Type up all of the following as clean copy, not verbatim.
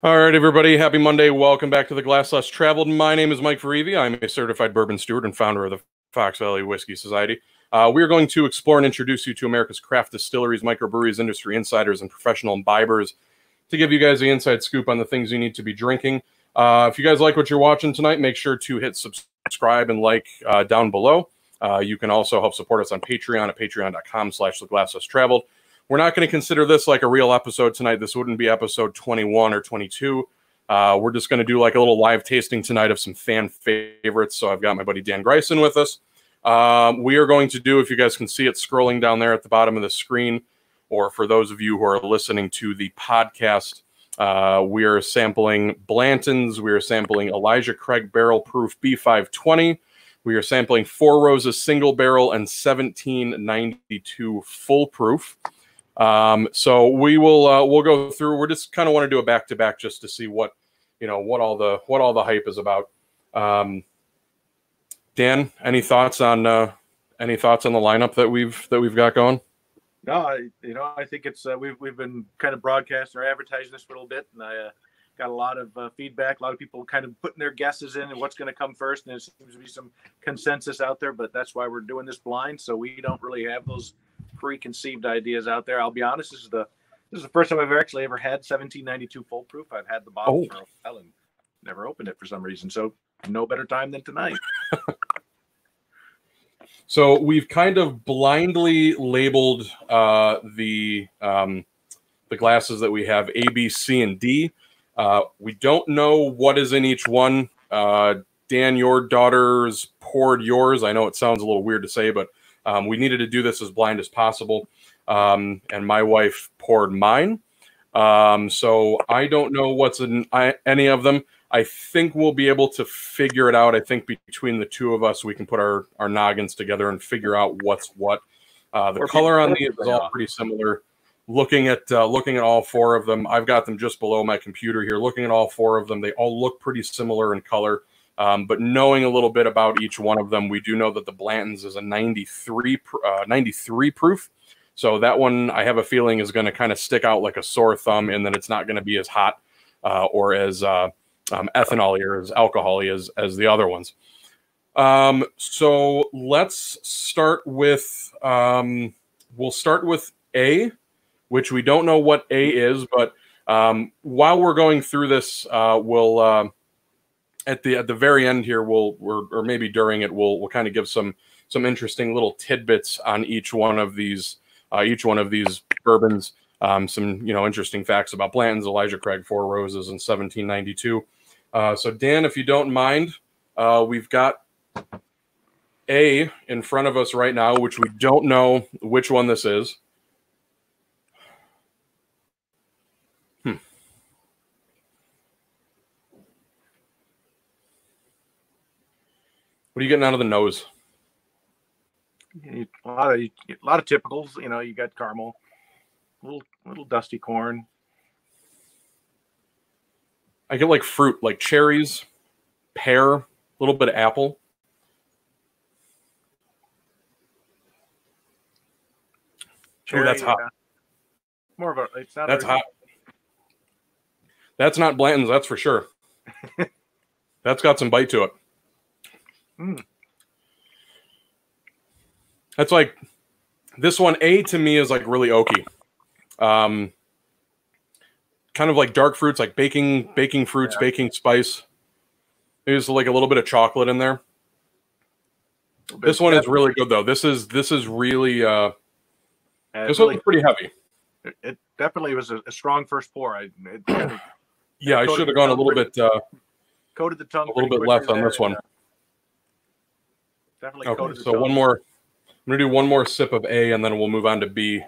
All right, everybody. Happy Monday. Welcome back to the Glass Less Traveled. My name is Mike Verivi. I'm a certified bourbon steward and founder of the Fox Valley Whiskey Society. We are going to explore and introduce you to America's craft distilleries, microbreweries, industry insiders, and professional imbibers to give you guys the inside scoop on the things you need to be drinking. If you guys like what you're watching tonight, make sure to hit subscribe and like down below. You can also help support us on Patreon at patreon.com/theglasslesstraveled. We're not going to consider this like a real episode tonight. This wouldn't be episode 21 or 22. We're just going to do like a little live tasting tonight of some fan favorites. So I've got my buddy Dan Greisen with us. We are going to do, if you guys can see it scrolling down there at the bottom of the screen, or for those of you who are listening to the podcast, we are sampling Blantons. We are sampling Elijah Craig Barrel Proof B520. We are sampling Four Roses Single Barrel and 1792 Full Proof. So we'll go through. We're just kind of want to do a back-to-back just to see what all the hype is about. Dan, any thoughts on the lineup that we've got going? No, I think it's we've been kind of broadcasting or advertising this for a little bit, and I got a lot of feedback. A lot of people kind of putting their guesses in and what's going to come first, and there seems to be some consensus out there. But that's why we're doing this blind, so we don't really have those preconceived ideas out there. I'll be honest, this is the first time I've actually ever had 1792 Full Proof. I've had the bottle for a while and never opened it for some reason. So no better time than tonight. So we've kind of blindly labeled the glasses that we have A, B, C, and D. We don't know what is in each one. Dan, your daughter's poured yours. I know it sounds a little weird to say, but we needed to do this as blind as possible. And my wife poured mine. So I don't know what's in any of them. I think we'll be able to figure it out. I think between the two of us, we can put our noggins together and figure out what's what. The color on these is all pretty similar. Looking at all four of them, I've got them just below my computer here. Looking at all four of them, they all look pretty similar in color. But knowing a little bit about each one of them, we do know that the Blantons is a 93 proof. So that one, I have a feeling, is going to kind of stick out like a sore thumb, and then it's not going to be as hot or as ethanol-y or as alcohol-y as the other ones. So let's start with, we'll start with A, which we don't know what A is, but while we're going through this, we'll at the very end here, or maybe during it, we'll kind of give some interesting little tidbits on each one of these bourbons. Some interesting facts about Blantons, Elijah Craig, Four Roses, and 1792. So Dan, if you don't mind, we've got A in front of us right now, which we don't know which one this is. What are you getting out of the nose? A lot of typicals. You got caramel, little dusty corn. I get like fruit, like cherries, pear, a little bit of apple. Cherry, that's hot. More of a. It's not. That's hot. That's not Blanton's, that's for sure. That's got some bite to it. That's like, this one, A, to me, is like really oaky. Kind of like dark fruits, like baking fruits, baking spice. There's like a little bit of chocolate in there. This one is really good though. This is really this one's pretty heavy. It definitely was a strong first pour. Yeah, I should have gone a little bit coated the tongue a little bit less on this one. Definitely. Okay, so one more. I'm gonna do one more sip of A, and then we'll move on to B.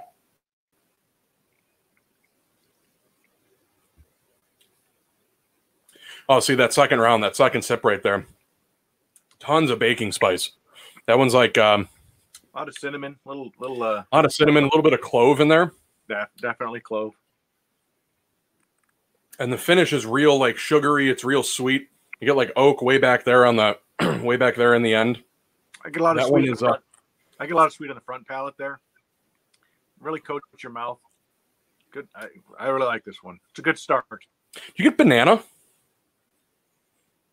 Oh, see that second round, that second sip right there. Tons of baking spice. That one's like a lot of cinnamon, little lot of cinnamon, a little bit of clove in there. Yeah, definitely clove. And the finish is real like sugary. It's real sweet. You get like oak way back there on the way back there in the end. I get a lot of sweet. I get a lot of sweet on the front palate there. Really coats your mouth. Good. I really like this one. It's a good start. You get banana?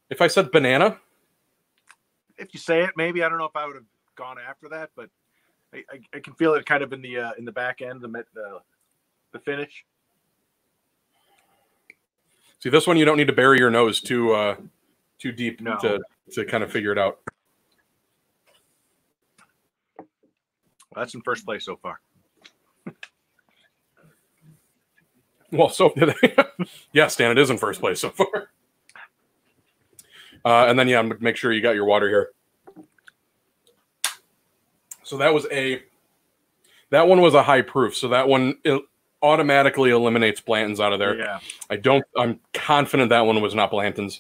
If I said banana? If you say it, maybe. I don't know if I would have gone after that, but I can feel it kind of in the back end, the finish. See, this one you don't need to bury your nose too deep No. to kind of figure it out. Well, that's in first place so far. Well, so yeah, Stan, it is in first place so far. And then, yeah, make sure you got your water here. So that one was a high proof. So that one automatically eliminates Blantons out of there. Yeah. I'm confident that one was not Blantons.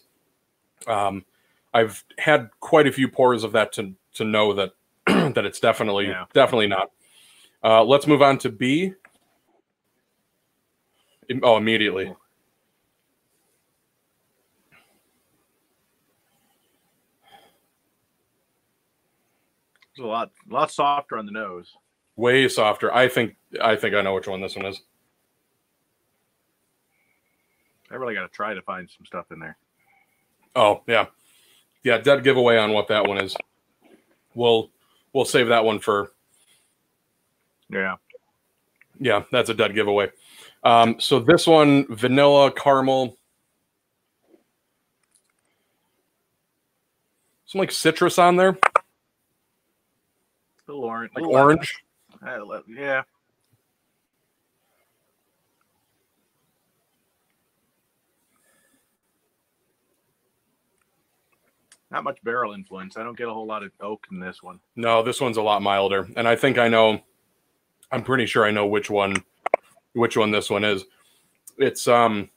I've had quite a few pours of that to know that that it's definitely not. Let's move on to B. Oh, immediately. It's a lot softer on the nose. Way softer. I think I know which one this one is. I really got to try to find some stuff in there. Oh, yeah. Yeah, dead giveaway on what that one is. We'll save that one for... Yeah. Yeah, that's a dead giveaway. So this one, vanilla, caramel. Some like citrus on there. A little orange. Like orange. Yeah. Not much barrel influence. I don't get a whole lot of oak in this one. No, this one's a lot milder. And I think I'm pretty sure I know which one this one is. It's got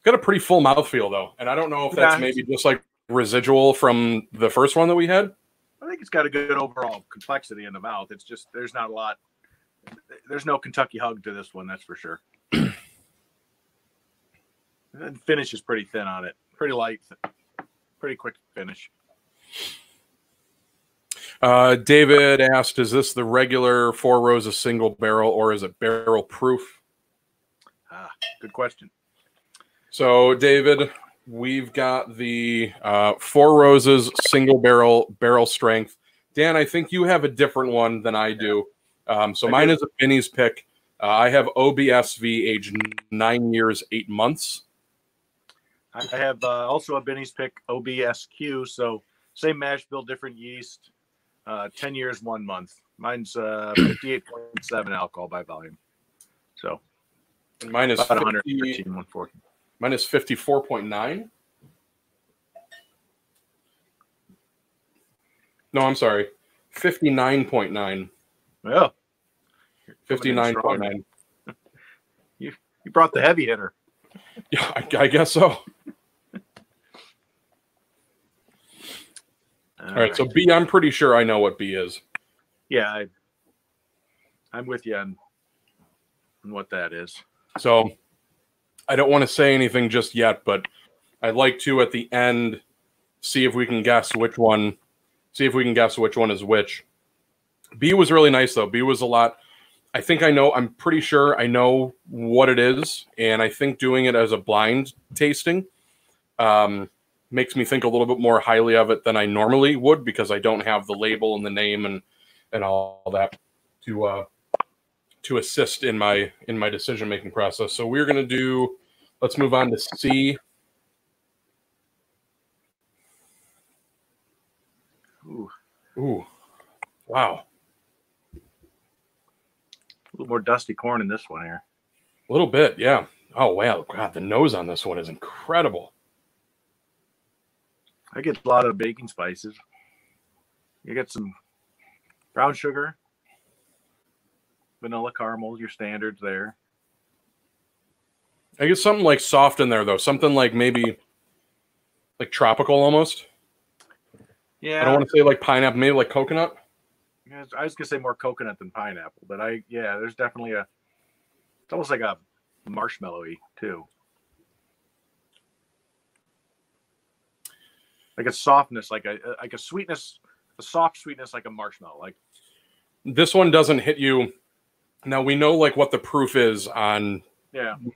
a pretty full mouthfeel though. And I don't know if that's maybe just like residual from the first one that we had. I think it's got a good overall complexity in the mouth. It's just there's not a lot. There's no Kentucky hug to this one, that's for sure. The finish is pretty thin on it. Pretty light, pretty quick finish. David asked, is this the regular Four Roses single barrel or is it barrel proof? Good question. So, David, we've got the Four Roses single barrel strength. Dan, I think you have a different one than I do. So mine is a Binny's pick. I have OBSV aged 9 years, 8 months. I have also a Binny's pick OBSQ. So same mash bill, different yeast. 10 years, 1 month. Mine's 58.7 alcohol by volume. So and mine is about 113, 140. Mine is 54.9. No, I'm sorry. 59.9. Yeah. 59.9. You brought the heavy hitter. Yeah, I guess so. All right, so B, I'm pretty sure I know what B is. Yeah, I'm with you on what that is. So I don't want to say anything just yet, but I'd like to at the end see if we can guess which one. See if we can guess which one is which. B was really nice though. B was a lot. I think I know. I'm pretty sure I know what it is, and I think doing it as a blind tasting makes me think a little bit more highly of it than I normally would because I don't have the label and the name and all that to assist in my decision making process. So we're gonna do. Let's move on to C. Ooh, wow. A little more dusty corn in this one here. A little bit, yeah. Oh wow, God, the nose on this one is incredible. I get a lot of baking spices. You get some brown sugar, vanilla caramel, your standards there. I get something like soft in there though. Something like maybe like tropical almost. Yeah. I don't want to say like pineapple, maybe like coconut. I was gonna say more coconut than pineapple, but there's definitely it's almost like a marshmallowy too. Like a softness, like a sweetness, a soft sweetness like a marshmallow. Like this one doesn't hit you. Now we know like what the proof is on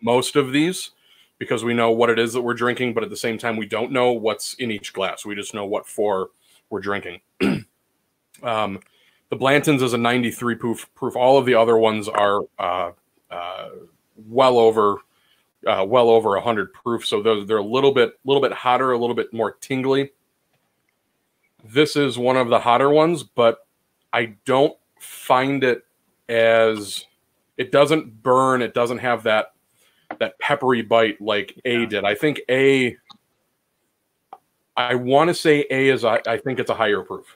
most of these because we know what it is that we're drinking, but at the same time, we don't know what's in each glass. We just know what for we're drinking. The Blantons is a 93 proof. All of the other ones are well over 100 proof. So they're a little bit hotter, a little bit more tingly. This is one of the hotter ones, but I don't find it as it doesn't burn. It doesn't have that peppery bite like A did. I think I want to say A is I think it's a higher proof.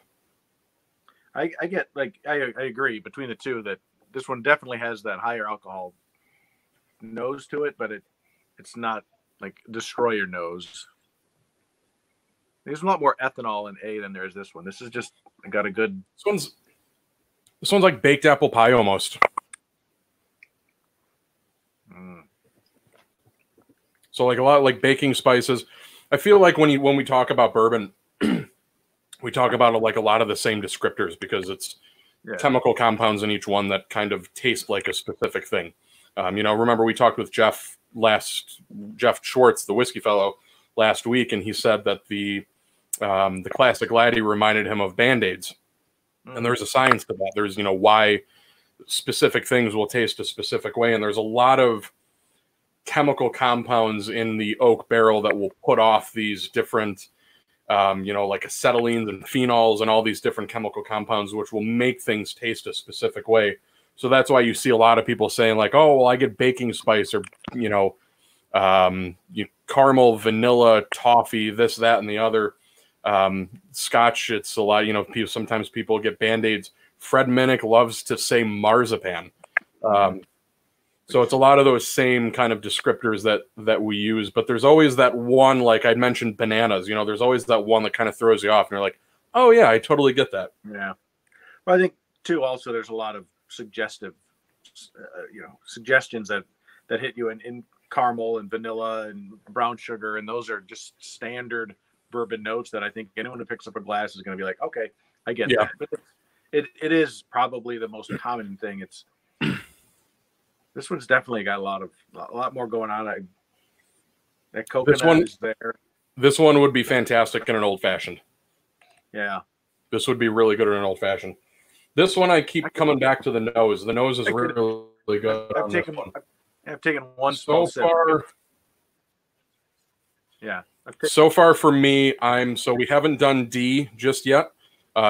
I get I agree between the two that this one definitely has that higher alcohol nose to it, but it's not like destroy your nose. There's a lot more ethanol in A than there is this one. This is just got a good. This one's like baked apple pie almost. So like a lot of like baking spices. I feel like when we talk about bourbon, we talk about like a lot of the same descriptors because it's chemical compounds in each one that kind of taste like a specific thing. Remember we talked with Jeff Schwartz, the whiskey fellow, last week, and he said that the classic laddie reminded him of Band-Aids. And there's a science to that. There's, why specific things will taste a specific way. And there's a lot of chemical compounds in the oak barrel that will put off these different, like acetylenes and phenols and all these different chemical compounds, which will make things taste a specific way. So that's why you see a lot of people saying like, oh, well, I get baking spice or, caramel, vanilla, toffee, this, that, and the other. Scotch, it's a lot, sometimes people get Band-Aids. Fred Minnick loves to say marzipan. So it's a lot of those same kind of descriptors that we use, but there's always that one, like I'd mentioned bananas, there's always that one that kind of throws you off and you're like, oh yeah, I totally get that. Yeah. Well, I think too, also there's a lot of suggestions that hit you in caramel and vanilla and brown sugar. And those are just standard bourbon notes that I think anyone who picks up a glass is going to be like, okay, I get that. But it is probably the most common thing. This one's definitely got a lot more going on. That coconut is there. This one would be fantastic in an old fashioned. Yeah. This would be really good in an old fashioned. This one, I keep coming back to the nose. The nose is really good. I've taken one so far. Yeah. So far for me, we haven't done D just yet.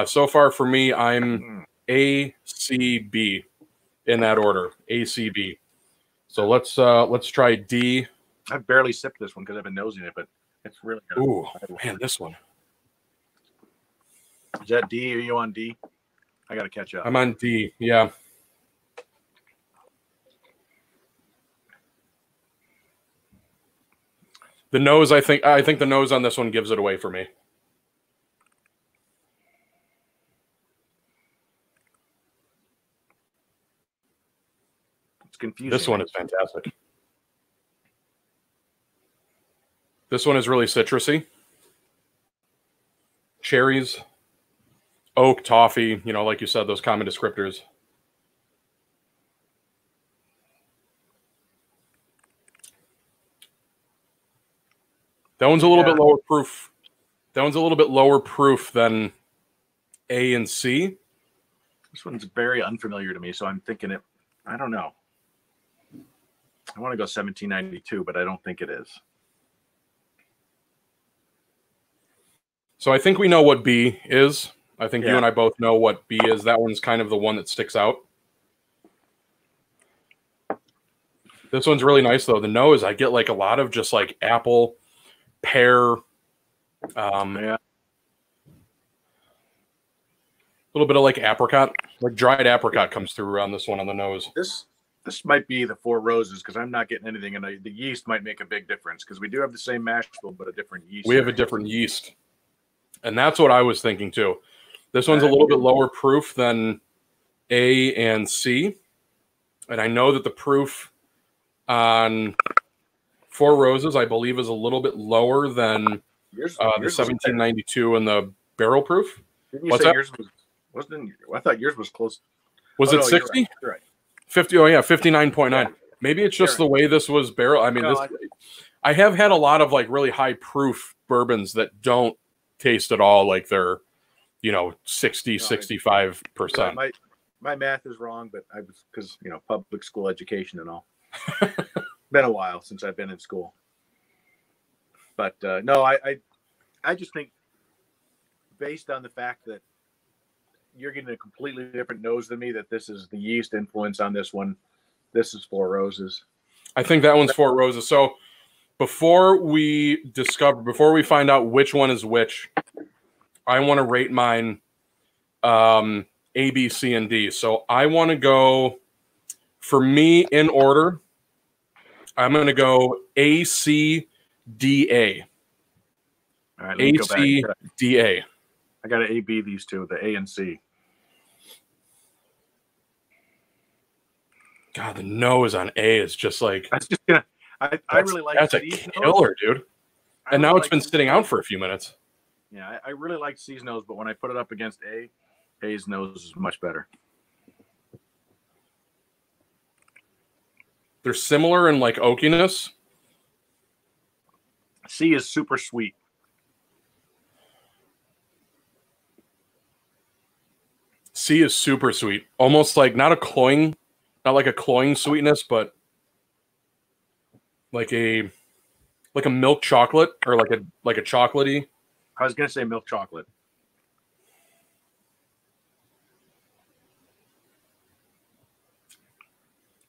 So far for me, I'm A, C, B in that order. A, C, B. So let's try D. I've barely sipped this one because I've been nosing it, but it's really good. Ooh, man, this one. Is that D? Are you on D? I got to catch up. I'm on D, yeah. The nose, I think the nose on this one gives it away for me. It's confusing. This one is fantastic. This one is really citrusy. Cherries, oak, toffee, like you said, those common descriptors. That one's a little bit lower proof. That one's a little bit lower proof than A and C. This one's very unfamiliar to me, so I'm thinking it. I don't know. I want to go 1792, but I don't think it is. So I think we know what B is. I think you and I both know what B is. That one's kind of the one that sticks out. This one's really nice, though. The nose, I get like a lot of just like apple, pear, a little bit of like apricot, like dried apricot comes through on this one on the nose. This might be the Four Roses because I'm not getting anything, and the yeast might make a big difference because we do have the same mash bill, but a different yeast. We have a different yeast, and that's what I was thinking too. This one's a little bit lower proof than A and C, and I know that the proof on Four Roses, I believe, is a little bit lower than the 1792 and the barrel proof. Didn't you say yours wasn't? I thought yours was close. Was it 60? You're right. 50. Oh yeah, 59.9. Maybe it's just the way this was barrel. I mean, No, I have had a lot of like really high proof bourbons that don't taste at all like they're, 60, 65%. My math is wrong, but I was, because, public school education and all. Been a while since I've been in school. But no, I just think, based on the fact that you're getting a completely different nose than me, that this is the yeast influence on this one. This is Four Roses. I think that one's Four Roses. So before we find out which one is which, I want to rate mine A, B, C, and D. So I want to go, for me, in order, I'm going to go A, C, D, A. All right, A, C, D, A. I got to A, B these two, the A and C. God, the nose on A is just like... I really like... That's a killer, dude. And now it's been sitting out for a few minutes. Yeah, I really like C's nose, but when I put it up against A's nose is much better. They're similar in like oakiness. C is super sweet. C is super sweet. Almost like not like a cloying sweetness, but like a milk chocolate, or like a chocolatey. I was gonna say milk chocolate.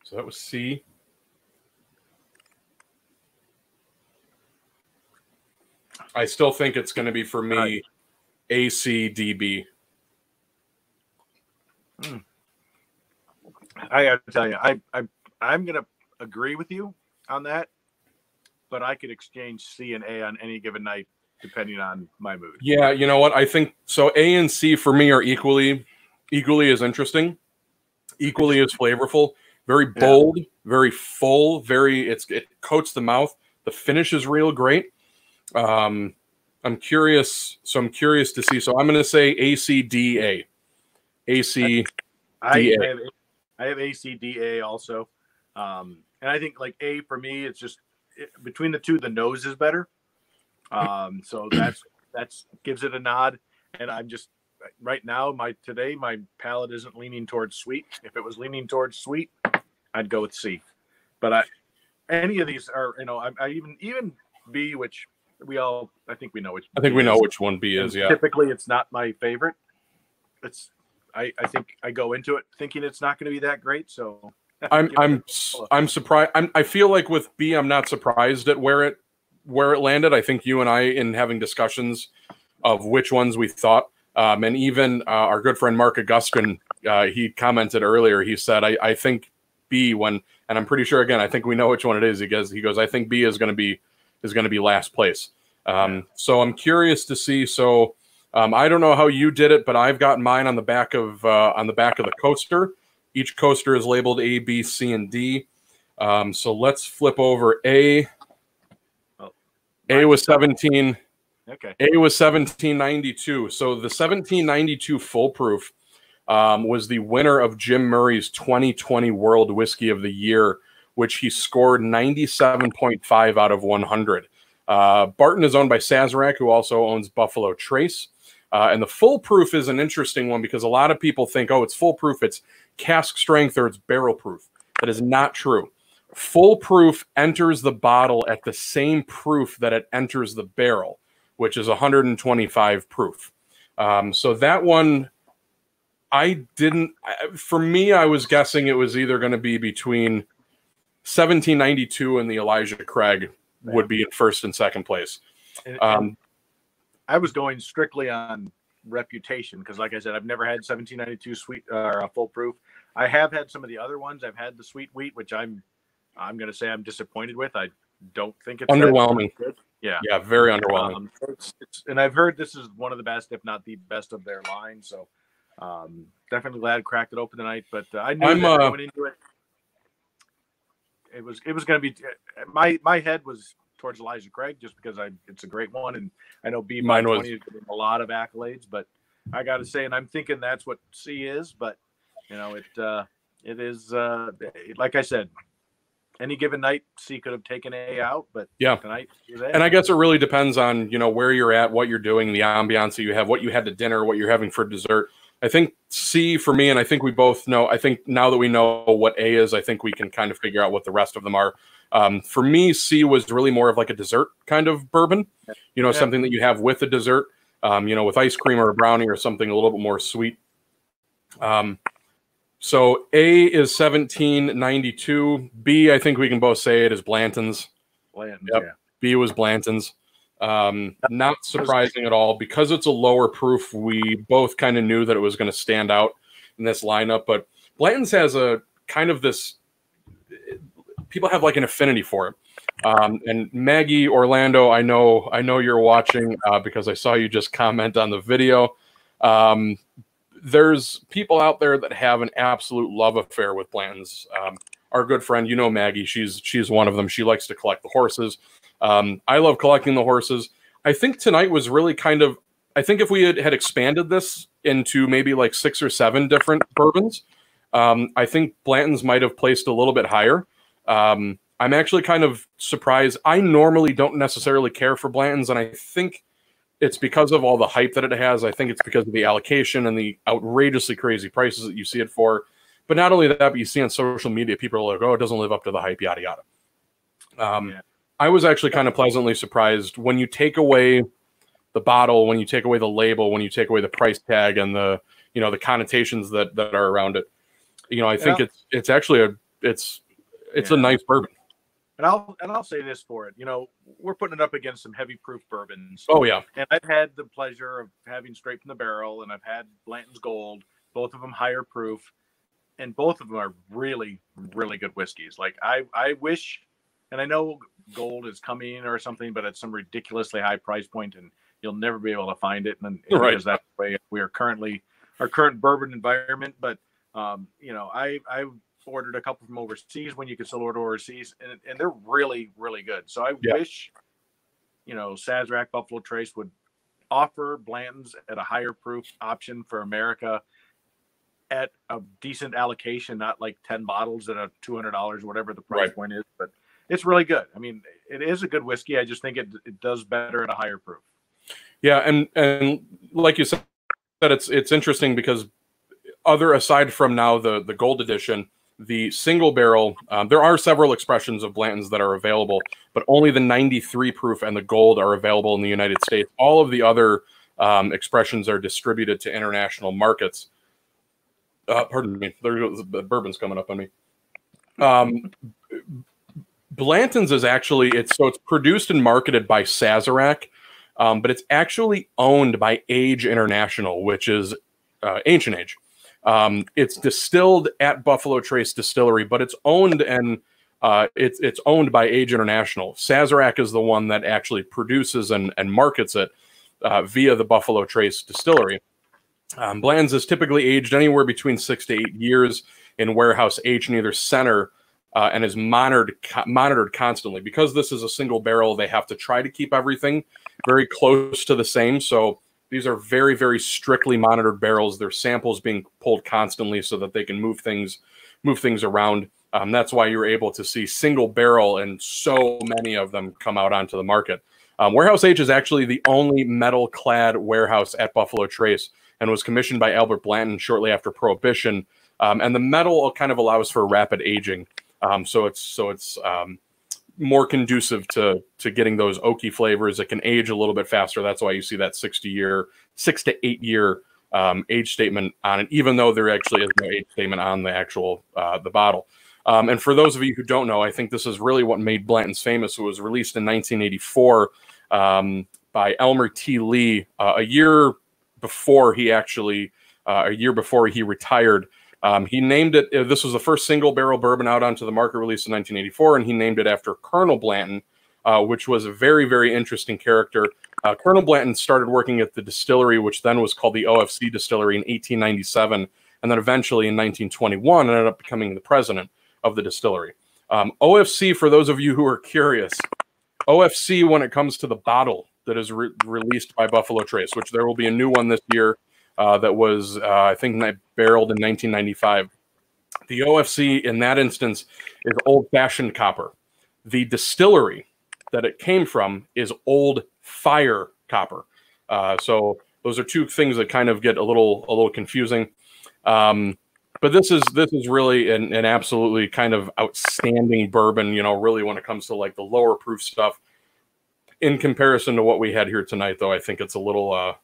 So that was C. I still think it's going to be, for me, A, C, D, B. I got to tell you, I'm going to agree with you on that, but I could exchange C and A on any given night, depending on my mood. Yeah, you know what? I think so. A and C for me are equally as interesting, equally as flavorful. Very bold, very full, it coats the mouth. The finish is real great. I'm curious to see. So I'm going to say ACDA. ACDA. I have ACDA also. And I think like A for me, it's just between the two, the nose is better. So that's gives it a nod. And I'm just right now, my palate isn't leaning towards sweet. If it was leaning towards sweet, I'd go with C. But any of these are, I even B, which I think we know which. I think we know which one B is. Yeah. Typically, it's not my favorite. I think I go into it thinking it's not going to be that great. So I'm surprised. I feel like with B, I'm not surprised at where it landed. I think you and I, in having discussions of which ones we thought, and even our good friend Mark Augustin, he commented earlier. He said, "I think B and I'm pretty sure, again, I think we know which one it is." He goes, "I think B is going to be last place." So I'm curious to see. So I don't know how you did it, but I've got mine on the back of the coaster. Each coaster is labeled A, B, C, and D. So let's flip over A. A was 17. Okay. A was 1792. So the 1792 full proof was the winner of Jim Murray's 2020 World Whiskey of the Year, which he scored 97.5 out of 100. Barton is owned by Sazerac, who also owns Buffalo Trace. And the full proof is an interesting one because a lot of people think, oh, it's full proof, it's cask strength, or it's barrel proof. That is not true. Full proof enters the bottle at the same proof that it enters the barrel, which is 125 proof. So that one, for me, I was guessing it was either going to be between 1792 and the Elijah Craig would be in first and second place. And I was going strictly on reputation because, like I said, I've never had 1792 sweet or full proof. I have had some of the other ones. I've had the sweet wheat, which I'm going to say I'm disappointed with. I don't think it's underwhelming. Yeah, very underwhelming. And I've heard this is one of the best, if not the best, of their line. So definitely glad I cracked it open tonight. But I knew that going into it, it was going to be. My head was towards Elijah Craig just because it's a great one, and I know B520 is getting a lot of accolades. But I got to say, and I'm thinking that's what C is. But it is like I said, any given night, C could have taken A out, but yeah, tonight is A. And I guess it really depends on, you know, where you're at, what you're doing, the ambiance that you have, what you had to dinner, what you're having for dessert. I think C for me, and I think we both know, I think now that we know what A is, I think we can kind of figure out what the rest of them are. For me, C was really more of like a dessert kind of bourbon, you know, something that you have with a dessert, you know, with ice cream or a brownie or something a little bit more sweet. So A is 1792. B, I think we can both say it is Blantons. Blantons, yep. Yeah. B was Blantons. Not surprising at all. Because it's a lower proof, we both kind of knew that it was going to stand out in this lineup. But Blantons has a kind of this, people have like an affinity for it. And Maggie, Orlando, I know you're watching because I saw you just comment on the video. There's people out there that have an absolute love affair with Blantons. Our good friend, you know, Maggie, she's one of them. She likes to collect the horses. I love collecting the horses. I think tonight was really kind of, I think if we had expanded this into maybe like 6 or 7 different bourbons, I think Blantons might have placed a little bit higher. I'm actually kind of surprised. I normally don't necessarily care for Blantons, and I think it's because of all the hype that it has. I think it's because of the allocation and the outrageously crazy prices that you see it for. But not only that, but you see on social media, people are like, oh, it doesn't live up to the hype, yada, yada. I was actually kind of pleasantly surprised when you take away the bottle, when you take away the label, when you take away the price tag and the, you know, the connotations that are around it. You know, I think it's actually it's a nice bourbon. And I'll say this for it. You know, we're putting it up against some heavy proof bourbons. Oh yeah. And I've had the pleasure of having straight from the barrel, and I've had Blanton's Gold, both of them higher proof, and both of them are really, really good whiskeys. Like I wish, and I know Gold is coming or something, but at some ridiculously high price point, and you'll never be able to find it. And because that's the way we are currently, our current bourbon environment. But you know, I ordered a couple from overseas when you could still order overseas, and they're really, really good. So I wish, you know, Sazerac Buffalo Trace would offer Blantons at a higher proof option for America at a decent allocation, not like 10 bottles at a $200, whatever the price point is. But it's really good. I mean, it is a good whiskey. I just think it does better at a higher proof. Yeah, and like you said, it's interesting because aside from now the gold edition, the single barrel, there are several expressions of Blantons that are available, but only the 93 proof and the gold are available in the United States. All of the other expressions are distributed to international markets. Pardon me, the bourbon's coming up on me. Blantons is actually, it's produced and marketed by Sazerac, but it's actually owned by Age International, which is Ancient Age. It's distilled at Buffalo Trace Distillery, but it's owned and it's owned by Age International. Sazerac is the one that actually produces and markets it via the Buffalo Trace Distillery. Blantons is typically aged anywhere between 6 to 8 years in warehouse age in either center and is monitored constantly. Because this is a single barrel, they have to try to keep everything very close to the same. So these are very, very strictly monitored barrels. Their samples being pulled constantly so that they can move things around. That's why you're able to see single barrel and so many of them come out onto the market. Warehouse Age is actually the only metal-clad warehouse at Buffalo Trace and was commissioned by Albert Blanton shortly after Prohibition. And the metal kind of allows for rapid aging. So it's more conducive to getting those oaky flavors. It can age a little bit faster. That's why you see that 6 to 8 year age statement on it, even though there actually is no age statement on the actual the bottle. And for those of you who don't know, I think this is really what made Blantons famous. It was released in 1984 by Elmer T. Lee, a year before he retired. He named it, this was the first single barrel bourbon out onto the market, released in 1984, and he named it after Colonel Blanton, which was a very, very interesting character. Colonel Blanton started working at the distillery, which then was called the OFC Distillery, in 1897, and then eventually in 1921 ended up becoming the president of the distillery. OFC, for those of you who are curious, OFC, when it comes to the bottle that is released by Buffalo Trace, which there will be a new one this year, that was, I think, barreled in 1995. The OFC in that instance is old-fashioned copper. The distillery that it came from is old fire copper. So those are two things that kind of get a little confusing. But this is really an absolutely kind of outstanding bourbon, you know, really when it comes to like the lower proof stuff. In comparison to what we had here tonight, though, I think it's a little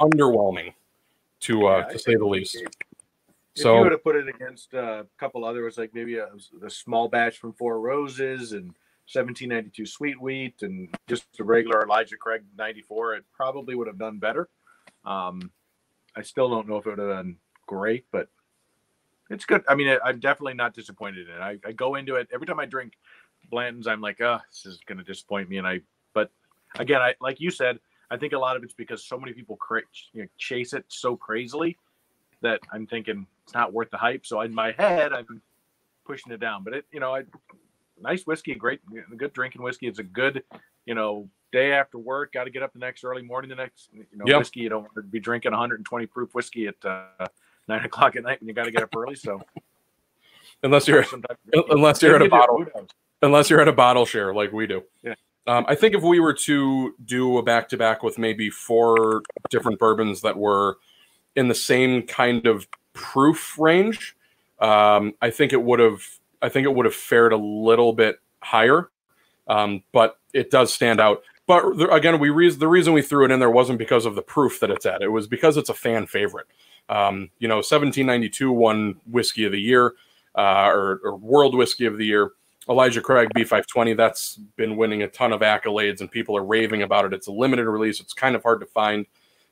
underwhelming to say the least. If you would have put it against a couple others, like maybe a small batch from Four Roses and 1792 Sweet Wheat and just a regular Elijah Craig 94, it probably would have done better. I still don't know if it would have done great, but it's good. I mean, I'm definitely not disappointed in it. I go into it every time I drink Blantons, I'm like, oh, this is going to disappoint me. But again, like you said, I think a lot of it's because so many people chase it so crazily that I'm thinking it's not worth the hype. So in my head, I'm pushing it down. But it, you know, nice whiskey, good drinking whiskey. It's a good, you know, day after work. Got to get up the next early morning. The next, you know, yep. Whiskey. You don't want to be drinking 120 proof whiskey at 9 o'clock at night when you got to get up early. So unless you're at a bottle share like we do. Yeah. I think if we were to do a back-to-back with maybe 4 different bourbons that were in the same kind of proof range, I think it would have fared a little bit higher. But it does stand out. But again, the reason we threw it in there wasn't because of the proof that it's at. It was because it's a fan favorite. You know, 1792 won Whiskey of the Year, or World Whiskey of the Year. Elijah Craig B520, that's been winning a ton of accolades, and people are raving about it. It's a limited release. It's kind of hard to find.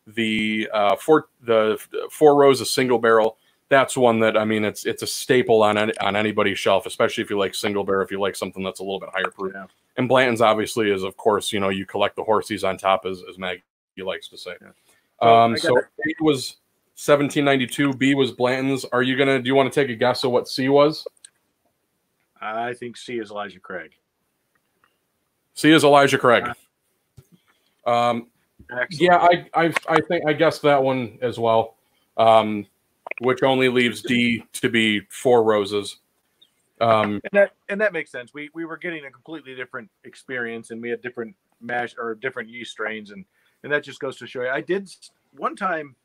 The Four Roses single barrel, that's one that, I mean, it's a staple on anybody's shelf, especially if you like single barrel, if you like something that's a little bit higher proof. Yeah. And Blantons obviously is, of course, you know, you collect the horsies on top, as Maggie likes to say. Yeah. So A was 1792, B was Blantons. Do you want to take a guess of what C was? I think C is Elijah Craig. C is Elijah Craig. Yeah, I guess that one as well. Which only leaves D to be Four Roses. And that makes sense. We were getting a completely different experience, and we had different different yeast strains, and that just goes to show you. I did one time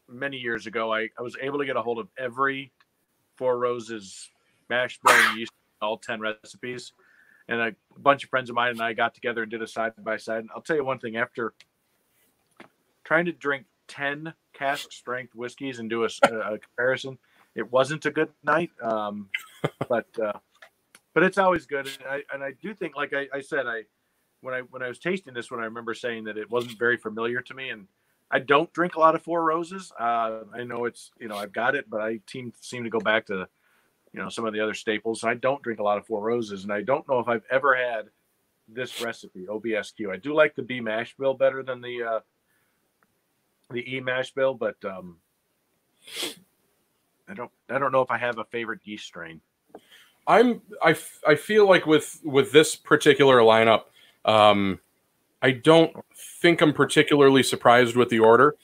many years ago. I was able to get a hold of every Four Roses mash bill and yeast, all 10 recipes, and a bunch of friends of mine and I got together and did a side by side. And I'll tell you one thing: after trying to drink 10 cask strength whiskeys and do a comparison, it wasn't a good night. But it's always good. And I do think, like I said, when I was tasting this one, I remember saying that it wasn't very familiar to me. And I don't drink a lot of Four Roses. I know it's, you know, I've got it, but I seem to go back to, you know, some of the other staples. I don't drink a lot of Four Roses, and I don't know if I've ever had this recipe, OBSQ. I do like the B mash bill better than the E mash bill, but I don't know if I have a favorite yeast strain. I feel like with this particular lineup, I don't think I'm particularly surprised with the order.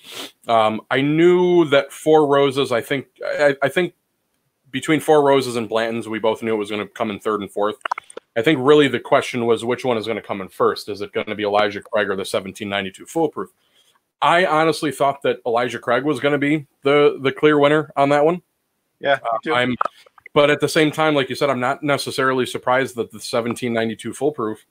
I knew that Four Roses, I think between Four Roses and Blantons, we both knew it was going to come in third and fourth. I think really the question was which one is going to come in first. Is it going to be Elijah Craig or the 1792 Foolproof? I honestly thought that Elijah Craig was going to be the clear winner on that one. Yeah, me too. But at the same time, like you said, I'm not necessarily surprised that the 1792 Foolproof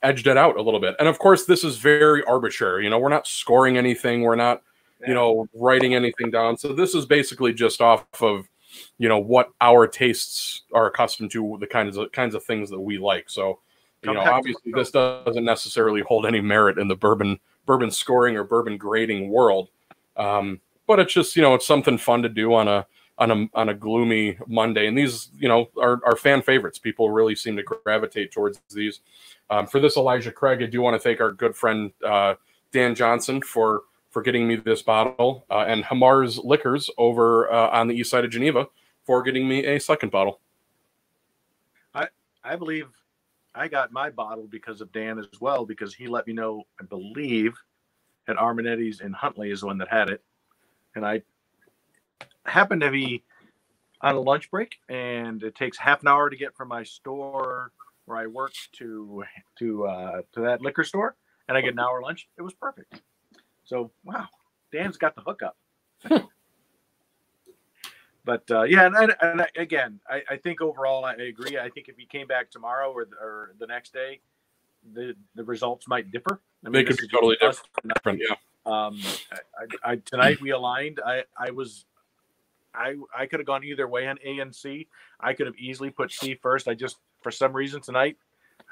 edged it out a little bit. And of course, this is very arbitrary. You know, we're not scoring anything. We're not, you know, writing anything down. So this is basically just off of, you know, what our tastes are accustomed to, the kinds of things that we like. So, you know, obviously this doesn't necessarily hold any merit in the bourbon scoring or bourbon grading world. But it's just, you know, it's something fun to do on a gloomy Monday. And these, you know, are fan favorites. People really seem to gravitate towards these. For this Elijah Craig, I do want to thank our good friend Dan Johnson for getting me this bottle, and Hamar's Liquors over on the east side of Geneva for getting me a second bottle. I believe I got my bottle because of Dan as well, because he let me know, I believe, at Armanetti's in Huntley is the one that had it. And happened to be on a lunch break, and it takes half an hour to get from my store where I work to that liquor store, and I get an hour lunch. It was perfect. So wow, Dan's got the hookup. But yeah, and again, I think overall I agree. I think if he came back tomorrow or the next day, the results might differ. I mean, they could be totally different. Yeah. Tonight we aligned. I could have gone either way on A and C. I could have easily put C first. I just, for some reason tonight,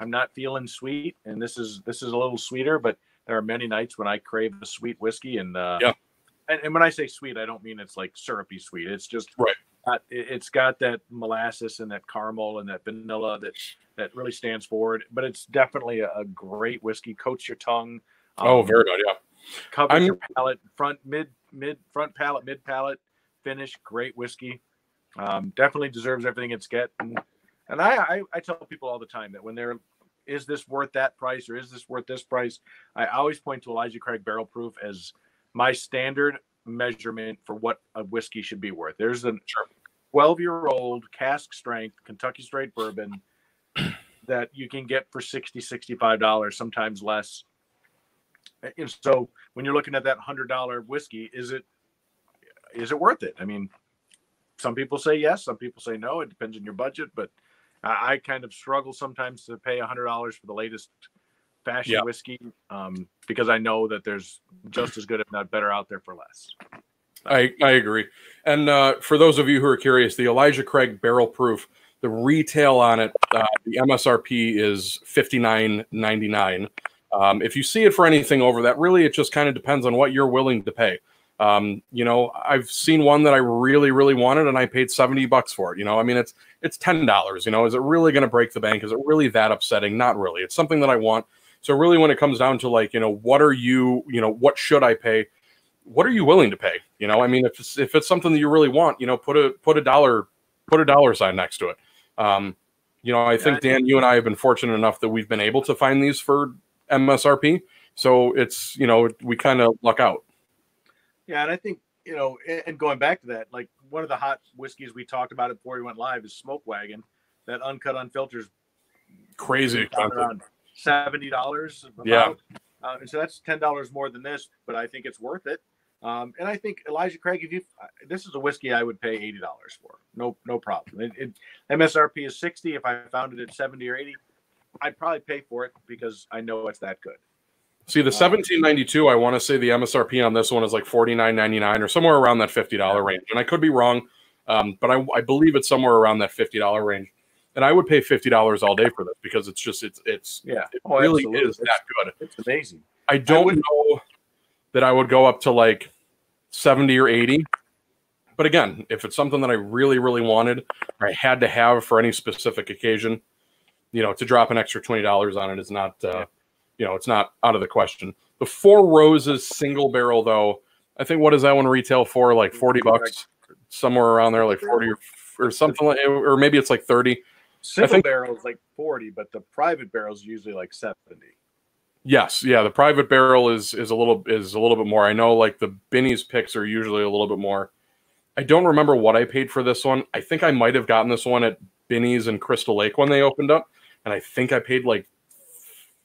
I'm not feeling sweet, and this is a little sweeter. But there are many nights when I crave a sweet whiskey, and and when I say sweet, I don't mean it's like syrupy sweet. It's just it's got that molasses and that caramel and that vanilla that really stands for it. But it's definitely a great whiskey. Coats your tongue. Very good. Yeah. Covers your palate, front palate, mid palate, finish. Great whiskey. Definitely deserves everything it's get. And I tell people all the time that when is this worth that price or is this worth this price? I always point to Elijah Craig Barrel Proof as my standard measurement for what a whiskey should be worth. There's a 12-year-old cask strength Kentucky straight bourbon that you can get for $60, $65, sometimes less. And so when you're looking at that $100 whiskey, is it worth it? I mean, some people say yes, some people say no. It depends on your budget, but I kind of struggle sometimes to pay $100 for the latest fashion whiskey because I know that there's just as good, if not better, out there for less. I agree. And for those of you who are curious, the Elijah Craig Barrel Proof, the retail on it, the MSRP is $59.99. If you see it for anything over that, really, it just kind of depends on what you're willing to pay. I've seen one that I really, really wanted, and I paid $70 for it. I mean, it's $10. Is it really going to break the bank? Is it really that upsetting? Not really. It's something that I want. So really, when it comes down to what should I pay? What are you willing to pay? I mean, if it's something that you really want, put a dollar sign next to it. I think, Dan, you and I have been fortunate enough that we've been able to find these for MSRP. So it's, we kind of luck out. Yeah. And I think, and going back to that, like one of the hot whiskeys we talked about it before we went live is Smoke Wagon. That uncut, unfiltered, crazy around $70. Yeah. And so that's $10 more than this, but I think it's worth it. And I think Elijah Craig, this is a whiskey I would pay $80 for. No problem. MSRP is $60. If I found it at $70 or $80, I'd probably pay for it because I know it's that good. See, the 1792, I want to say the MSRP on this one is like $49.99 or somewhere around that $50 range. And I could be wrong, but I believe it's somewhere around that $50 range. And I would pay $50 all day for this because it's just it really is that good. It's amazing. I don't know that I would go up to like 70 or 80. But again, if it's something that I really, really wanted or I had to have for any specific occasion, to drop an extra $20 on it is not it's not out of the question. The Four Roses single barrel, though, I think, what does that one retail for? Like $40, somewhere around there, like 40 or something, or maybe it's like 30. Single barrel is like 40, but the private barrel is usually like 70. Yes, yeah, the private barrel is a little bit more. I know, like the Binny's picks are usually a little bit more. I don't remember what I paid for this one. I think I might have gotten this one at Binny's in Crystal Lake when they opened up, and I think I paid like,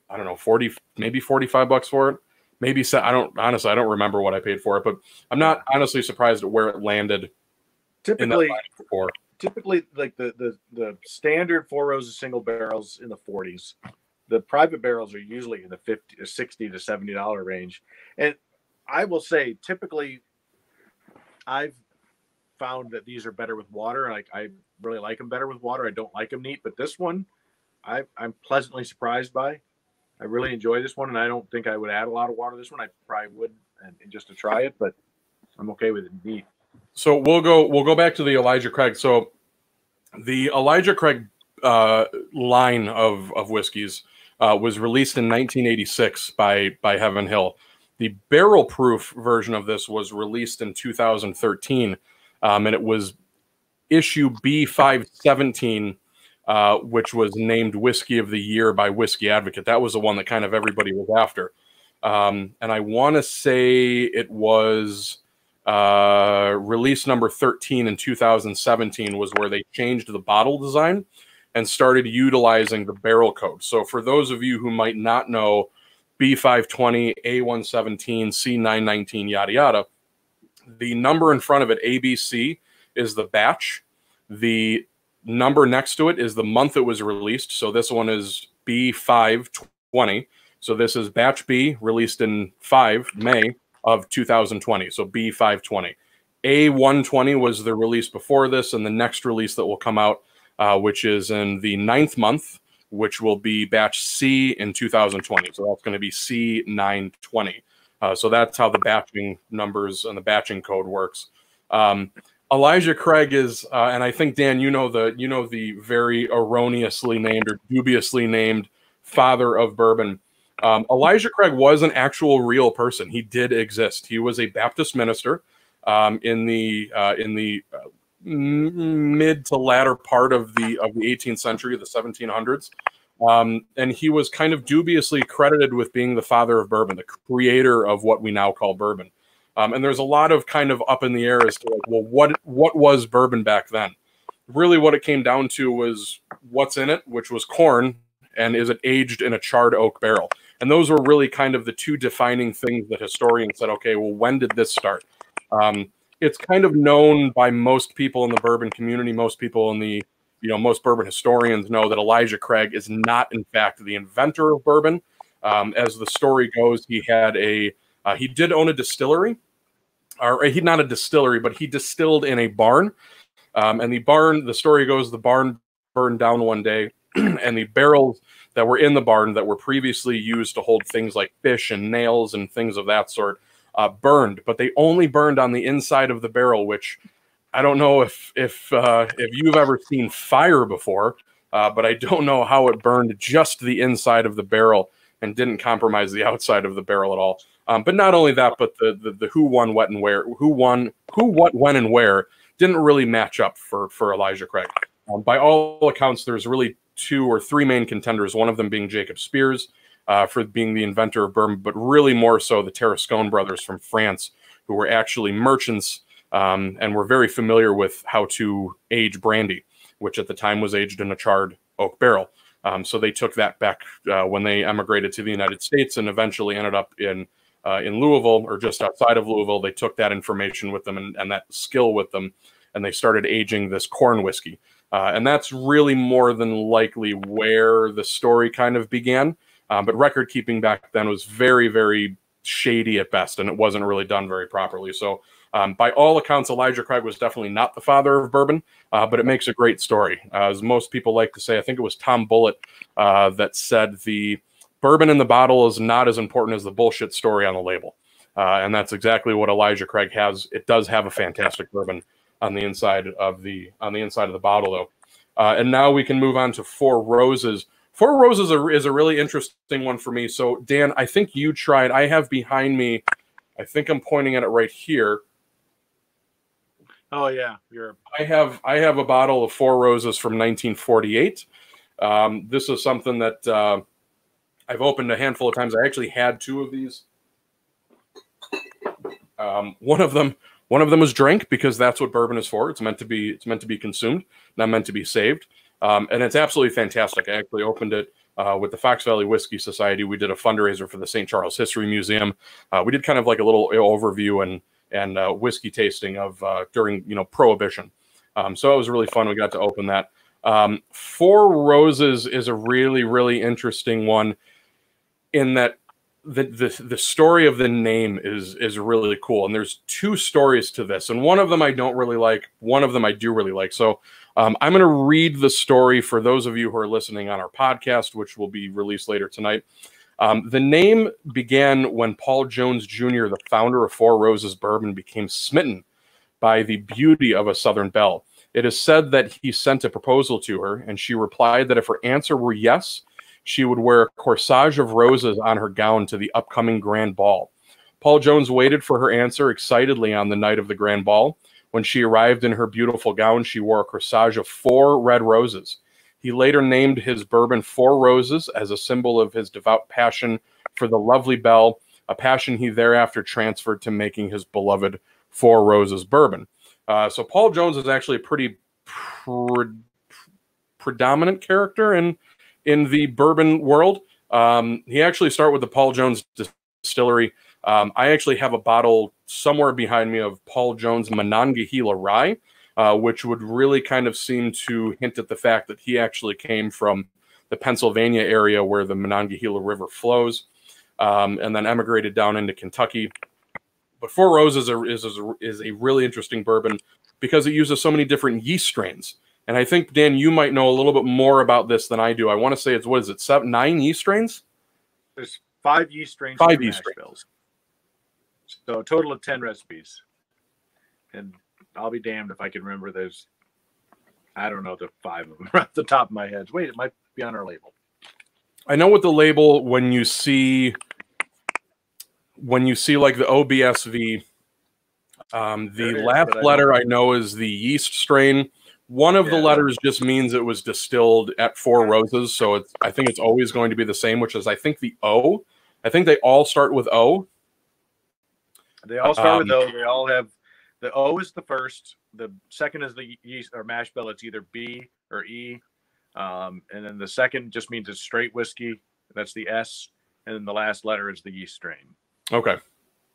I don't know, 40, maybe $45 for it. Maybe I don't remember what I paid for it, but I'm not honestly surprised at where it landed. Typically, like the standard Four Roses single barrels in the 40s. The private barrels are usually in the $60 to $70 range. And I will say, typically, I've found that these are better with water. Like I really like them better with water. I don't like them neat, but this one, I'm pleasantly surprised by. I really enjoy this one, and I don't think I would add a lot of water to this one. I probably would, and just to try it, but I'm okay with it neat. So we'll go back to the Elijah Craig. So the Elijah Craig line of whiskeys was released in 1986 by Heaven Hill. The barrel proof version of this was released in 2013, and it was issue B520, which was named Whiskey of the Year by Whiskey Advocate. That was the one that kind of everybody was after. And I want to say it was release number 13 in 2017 was where they changed the bottle design and started utilizing the barrel code. So for those of you who might not know, B520, A117, C919, yada, yada, the number in front of it, ABC, is the batch. The number next to it is the month it was released. So this one is B520. So this is batch B, released in May of 2020. So B520. A120 was the release before this, and the next release that will come out, which is in the 9th month, which will be batch C in 2020. So that's going to be C920. So that's how the batching numbers and the batching code works. Elijah Craig is, and I think Dan, you know the very erroneously named or dubiously named father of bourbon. Elijah Craig was an actual real person. He did exist. He was a Baptist minister in the mid to latter part of the 18th century, the 1700s. And he was kind of dubiously credited with being the father of bourbon, the creator of what we now call bourbon. And there's a lot of kind of up in the air as to like, well, what was bourbon back then? Really what it came down to was what's in it, which was corn, and is it aged in a charred oak barrel? And those were really kind of the two defining things that historians said, okay, well, when did this start? It's kind of known by most people in the bourbon community, most people in the, most bourbon historians know that Elijah Craig is not, in fact, the inventor of bourbon. As the story goes, he did own a distillery, or he not a distillery, but he distilled in a barn. And the story goes, the barn burned down one day, and the barrels that were in the barn that were previously used to hold things like fish and nails and things of that sort burned, but they only burned on the inside of the barrel, which I don't know if you've ever seen fire before, but I don't know how it burned just the inside of the barrel and didn't compromise the outside of the barrel at all. But not only that, but the who won, what, and where, who, what, when, and where didn't really match up for Elijah Craig. By all accounts, there's really 2 or 3 main contenders, one of them being Jacob Spears for being the inventor of bourbon, but really more so the Tarascon brothers from France, who were actually merchants and were very familiar with how to age brandy, which at the time was aged in a charred oak barrel. So they took that back when they emigrated to the United States and eventually ended up in Louisville, or just outside of Louisville. They took that information with them and that skill with them, and they started aging this corn whiskey. And that's really more than likely where the story kind of began. But record keeping back then was very, very shady at best, and it wasn't really done very properly. So by all accounts, Elijah Craig was definitely not the father of bourbon, but it makes a great story. As most people like to say, I think it was Tom Bullitt that said the bourbon in the bottle is not as important as the bullshit story on the label. And that's exactly what Elijah Craig has. It does have a fantastic bourbon on the inside of the bottle, though. And now we can move on to Four Roses. Four Roses is a really interesting one for me. So, Dan, I think you tried. I have behind me, I think I'm pointing at it right here. Oh, yeah. I have a bottle of Four Roses from 1948. This is something that I've opened a handful of times. I actually had 2 of these. One of them was drank, because that's what bourbon is for. It's meant to be consumed, not meant to be saved. And it's absolutely fantastic. I actually opened it with the Fox Valley Whiskey Society. We did a fundraiser for the St. Charles History Museum. We did kind of like a little overview and whiskey tasting of during Prohibition. So it was really fun. We got to open that. Four Roses is a really, really interesting one in that the story of the name is really cool. And there's 2 stories to this. And one of them I don't really like. One of them I do really like. So I'm going to read the story for those of you who are listening on our podcast, which will be released later tonight. The name began when Paul Jones Jr., the founder of Four Roses Bourbon, became smitten by the beauty of a Southern belle. It is said that he sent a proposal to her, and she replied that if her answer were yes, she would wear a corsage of roses on her gown to the upcoming grand ball. Paul Jones waited for her answer excitedly on the night of the grand ball. When she arrived in her beautiful gown, she wore a corsage of 4 red roses. He later named his bourbon Four Roses as a symbol of his devout passion for the lovely belle, a passion he thereafter transferred to making his beloved Four Roses bourbon. So Paul Jones is actually a pretty predominant character in the bourbon world. He actually started with the Paul Jones Distillery. I actually have a bottle somewhere behind me of Paul Jones Monongahela Rye, which would really kind of seem to hint at the fact that he actually came from the Pennsylvania area where the Monongahela River flows, and then emigrated down into Kentucky. But Four Roses is a really interesting bourbon because it uses so many different yeast strains. And I think, Dan, you might know a little bit more about this than I do. I want to say it's, what is it, 9 yeast strains? There's 5 yeast strains. 5 yeast strains. So a total of 10 recipes. And I'll be damned if I can remember those. I don't know the 5 of them off the top of my head. Wait, it might be on our label. I know what the label, when you see like the OBSV, the last letter I know is the yeast strain. One of the letters just means it was distilled at Four Roses, so I think it's always going to be the same, which is I think the O. I think they all start with O. They all start with O. They all have the O is the first. The second is the yeast or mash bill. It's either B or E, and then the second just means it's straight whiskey. That's the S, and then the last letter is the yeast strain. Okay.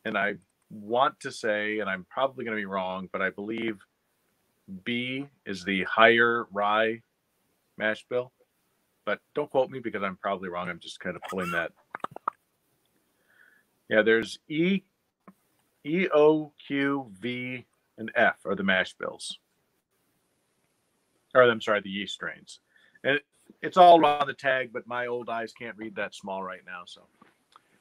And I want to say, and I'm probably going to be wrong, but I believe B is the higher rye mash bill. But don't quote me because I'm probably wrong. I'm just kind of pulling that. Yeah, there's E, O, Q, V, and F are the mash bills. Or I'm sorry, the yeast strains. And it's all on the tag, but my old eyes can't read that small right now. So,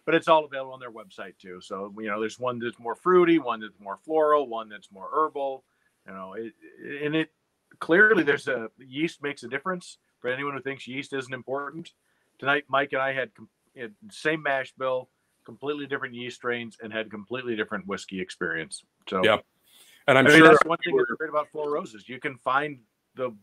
but it's all available on their website too. So, there's one that's more fruity, one that's more floral, one that's more herbal. It clearly there's yeast makes a difference for anyone who thinks yeast isn't important. Tonight, Mike and I had same mash bill, completely different yeast strains, and had completely different whiskey experience. So, yeah. And I'm sure that's one thing that's great about Four Roses. You can find do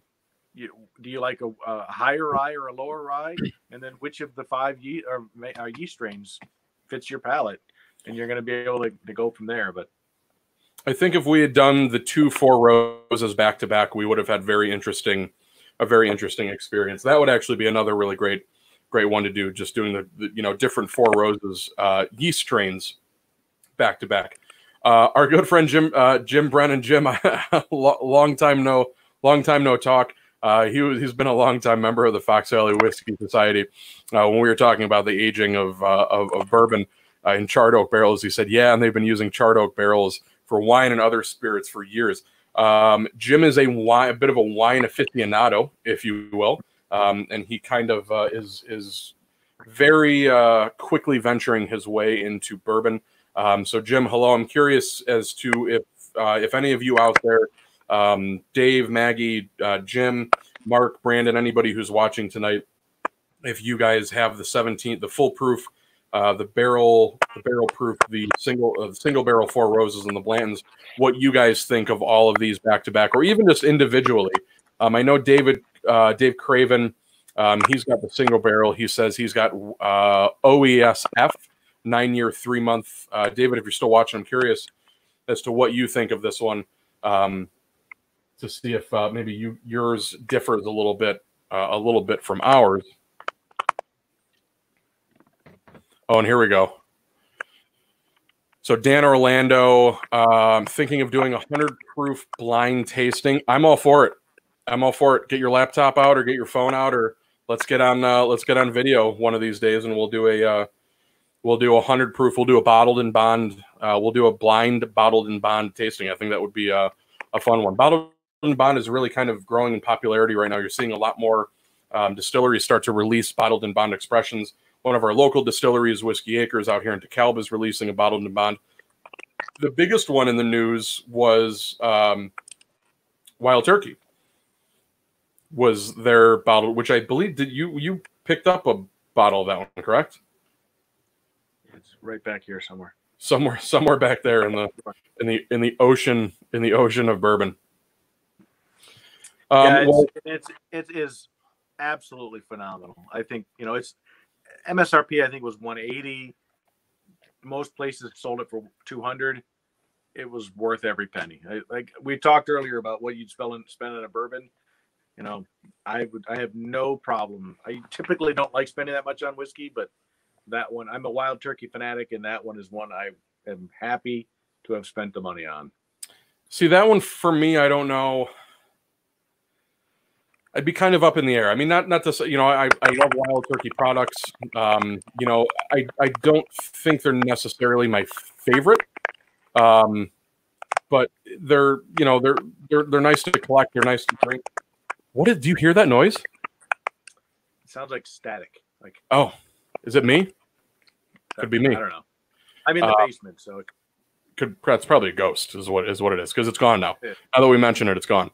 you like a higher rye or a lower rye, and then which of the 5 yeast strains fits your palate, and you're going to be able to go from there. But I think if we had done the 2 Four Roses back to back, we would have had a very interesting experience. That would actually be another really great one to do. Just doing the different Four Roses yeast strains back to back. Our good friend Jim Brennan, Jim, long time no talk. He's been a long-time member of the Fox Valley Whiskey Society. When we were talking about the aging of bourbon in charred oak barrels, he said, yeah, and they've been using charred oak barrels for wine and other spirits for years. Jim is a bit of a wine aficionado, if you will, and he kind of is very quickly venturing his way into bourbon. So, Jim, hello. I'm curious as to if any of you out there, Dave, Maggie, Jim, Mark, Brandon, anybody who's watching tonight, if you guys have the full proof, the barrel proof, the single barrel Four Roses and the Blantons, what you guys think of all of these back to back, or even just individually. I know Dave Craven, he's got the single barrel. He says he's got OESF 9-year 3-month. David, if you're still watching, I'm curious as to what you think of this one. To see if maybe yours differs a little bit from ours. Oh, and here we go. So Dan Orlando, thinking of doing 100 proof blind tasting. I'm all for it. Get your laptop out or get your phone out, or let's get on video one of these days, and we'll do a 100 proof. We'll do a bottled and bond. We'll do a blind bottled and bond tasting. I think that would be a fun one. Bottled and bond is really kind of growing in popularity right now. You're seeing a lot more distilleries start to release bottled and bond expressions. One of our local distilleries, Whiskey Acres, out here in DeKalb, is releasing a bottled and bond. The biggest one in the news was Wild Turkey. Was their bottle, which I believe you picked up a bottle of that one, correct? It's right back here somewhere. Somewhere back there in the ocean of bourbon. It is absolutely phenomenal. I think it's MSRP. I think was 180. Most places sold it for 200. it was worth every penny. Like we talked earlier about what you'd spend on a bourbon. You know, I have no problem. I typically don't like spending that much on whiskey, but that one, I'm a Wild Turkey fanatic, and that one is one I am happy to have spent the money on. See, that one for me, I don't know. I'd be kind of up in the air. I mean, not to say, you know, I love Wild Turkey products. You know, I don't think they're necessarily my favorite. But they're, you know, they're nice to collect. They're nice to drink. Do you hear that noise? It sounds like static. Like, oh, is it me? Could be me. I don't know. I'm in the basement, so that's probably a ghost is what it is, because it's gone now. Yeah. Now that we mention it, it's gone.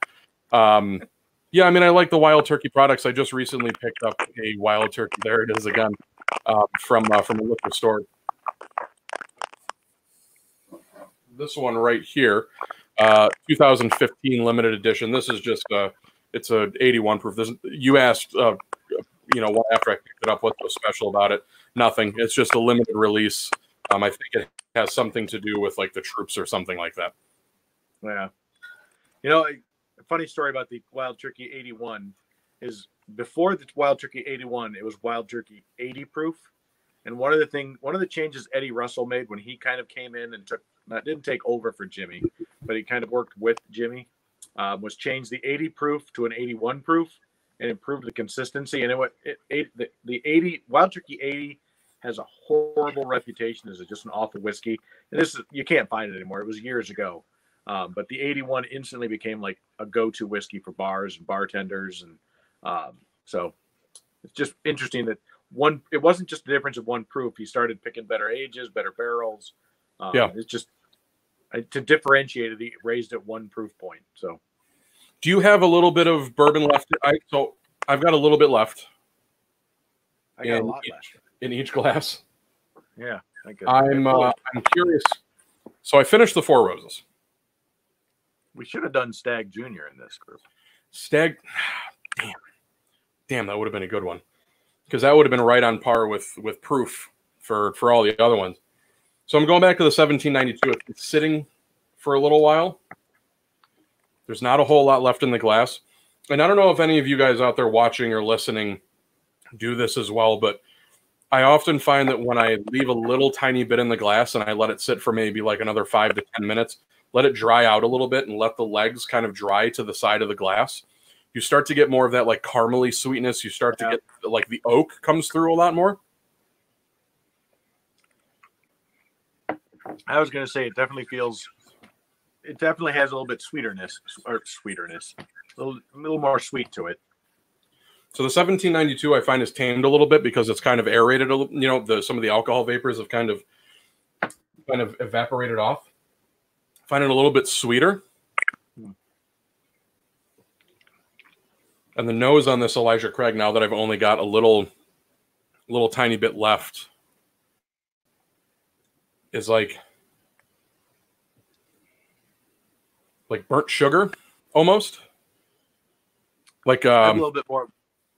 Yeah, I mean, I like the Wild Turkey products. I just recently picked up a Wild Turkey. There it is again, from a liquor store. This one right here, 2015 limited edition. This is just it's a 81 proof. You asked, you know, after I picked it up, what's so special about it? Nothing. It's just a limited release. I think it has something to do with like the troops or something like that. Yeah. You know, a funny story about the Wild Turkey 81 is before the Wild Turkey 81, it was Wild Turkey 80 proof. And one of the changes Eddie Russell made when he kind of came in and didn't take over for Jimmy, but he kind of worked with Jimmy, was change the 80 proof to an 81 proof and improved the consistency. And the 80 Wild Turkey 80 has a horrible reputation as just an awful whiskey. And you can't find it anymore. It was years ago. But the 81 instantly became like a go-to whiskey for bars and bartenders. And so it's just interesting that it wasn't just the difference of one proof. He started picking better ages, better barrels. Yeah. It's just to differentiate it, he raised it one proof point. So do you have a little bit of bourbon left? So I've got a little bit left. I got a lot left in each glass. Yeah. I'm curious. So I finished the Four Roses. We should have done Stag Junior in this group. Stag, damn, that would have been a good one, because that would have been right on par with proof for all the other ones. So I'm going back to the 1792. It's sitting for a little while. There's not a whole lot left in the glass, and I don't know if any of you guys out there watching or listening do this as well, but I often find that when I leave a little tiny bit in the glass and I let it sit for maybe like another 5 to 10 minutes, let it dry out a little bit and let the legs kind of dry to the side of the glass, you start to get more of that like caramely sweetness. You start to get like the oak comes through a lot more. I was going to say it definitely has a little bit sweeterness, a little more sweet to it. So the 1792 I find is tamed a little bit because it's kind of aerated. You know, some of the alcohol vapors have kind of evaporated off. I find it a little bit sweeter. And the nose on this Elijah Craig, now that I've only got a little tiny bit left, is like burnt sugar almost. Like a little bit more.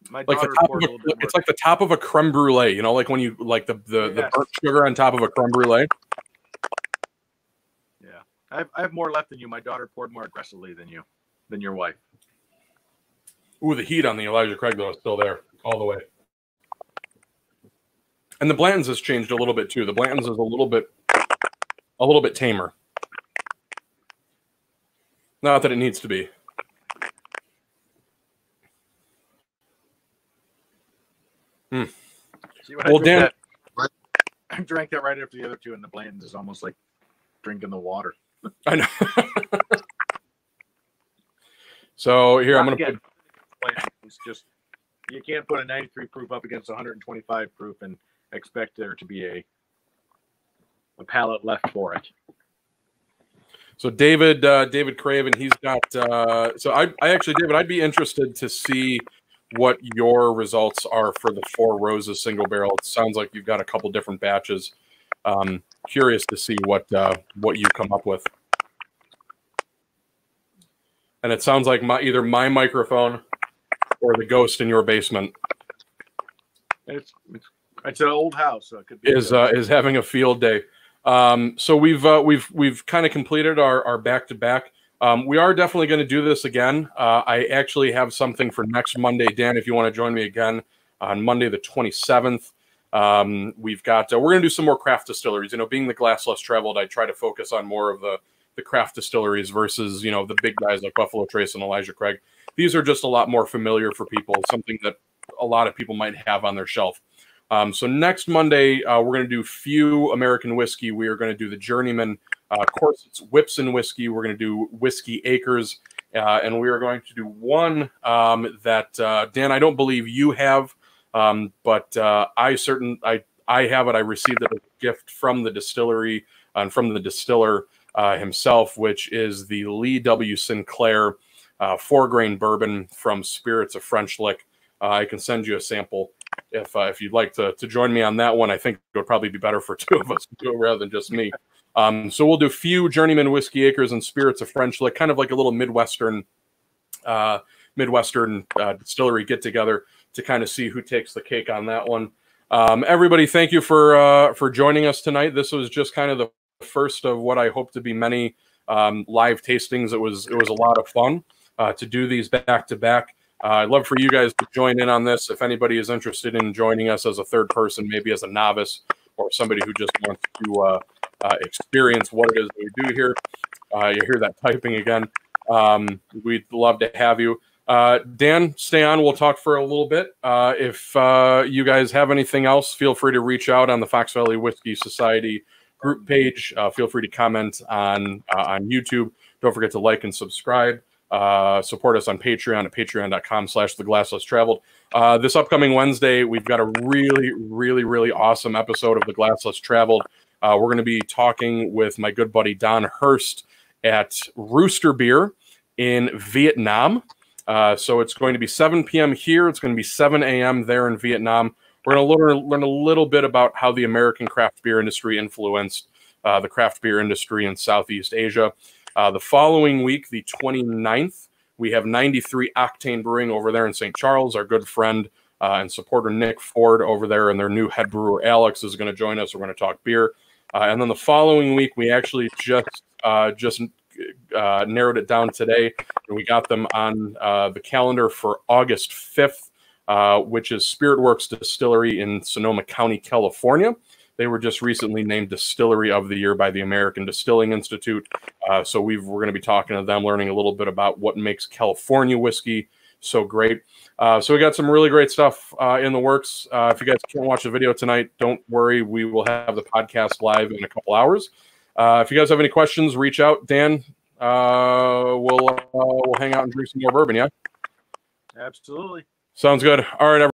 My like the top of it's like the top of a creme brulee, you know, like when you like the burnt sugar on top of a creme brulee. Yeah, I have more left than you. My daughter poured more aggressively than your wife. Ooh, the heat on the Elijah Craig though is still there all the way. And the Blantons has changed a little bit too. The Blantons is a little bit tamer. Not that it needs to be. See, well, Dan, I drank that right after the other two, and the Blantons is almost like drinking the water. I know. So here I'm going to put. It's just you can't put a 93 proof up against 125 proof and expect there to be a palate left for it. So David Craven, he's got. So I actually, David, I'd be interested to see what your results are for the Four Roses single barrel. It sounds like you've got a couple different batches. Curious to see what you come up with. And it sounds like either my microphone or the ghost in your basement it's an old house, so it could be is having a field day. So we've kind of completed our back-to-back. We are definitely going to do this again. I actually have something for next Monday, Dan, if you want to join me again on Monday the 27th. We're going to do some more craft distilleries. You know, being the Glass Less Traveled, I try to focus on more of the craft distilleries versus, you know, the big guys like Buffalo Trace and Elijah Craig. These are just a lot more familiar for people, something that a lot of people might have on their shelf. So next Monday, we're going to do Few American Whiskey. We are going to do the Journeyman. Of course, it's Whipson Whiskey. We're going to do Whiskey Acres. And we are going to do one that, Dan, I don't believe you have, but I have it. I received it as a gift from the distillery and from the distiller himself, which is the Lee W. Sinclair 4-grain bourbon from Spirits of French Lick. I can send you a sample if you'd like to join me on that one. I think it would probably be better for two of us to do it rather than just me. So we'll do Few, Journeyman, Whiskey Acres, and Spirits of French Lick, kind of like a little Midwestern distillery get together to kind of see who takes the cake on that one. Everybody, thank you for joining us tonight. This was just kind of the first of what I hope to be many live tastings. It was a lot of fun to do these back to back. I'd love for you guys to join in on this. If anybody is interested in joining us as a third person, maybe as a novice or somebody who just wants to experience what it is that we do here, you hear that typing again. We'd love to have you. Dan, stay on. We'll talk for a little bit. If you guys have anything else, feel free to reach out on the Fox Valley Whiskey Society group page. Feel free to comment on YouTube. Don't forget to like and subscribe. Support us on Patreon at patreon.com/theglasslesstraveled. This upcoming Wednesday, we've got a really, really, really awesome episode of The Glass Less Traveled. We're going to be talking with my good buddy Don Hurst at Rooster Beer in Vietnam. So it's going to be 7 p.m. here. It's going to be 7 a.m. there in Vietnam. We're going to learn a little bit about how the American craft beer industry influenced the craft beer industry in Southeast Asia. The following week, the 29th, we have 93 Octane Brewing over there in St. Charles. Our good friend and supporter Nick Ford over there, and their new head brewer Alex is going to join us. We're going to talk beer. And then the following week, we actually just narrowed it down today, and we got them on the calendar for August 5th, which is Spirit Works Distillery in Sonoma County, California. They were just recently named Distillery of the Year by the American Distilling Institute. So we're going to be talking to them, learning a little bit about what makes California whiskey so great. So we got some really great stuff in the works. If you guys can't watch the video tonight, don't worry. We will have the podcast live in a couple hours. If you guys have any questions, reach out. Dan, we'll hang out and drink some more bourbon, yeah? Absolutely. Sounds good. All right, everyone.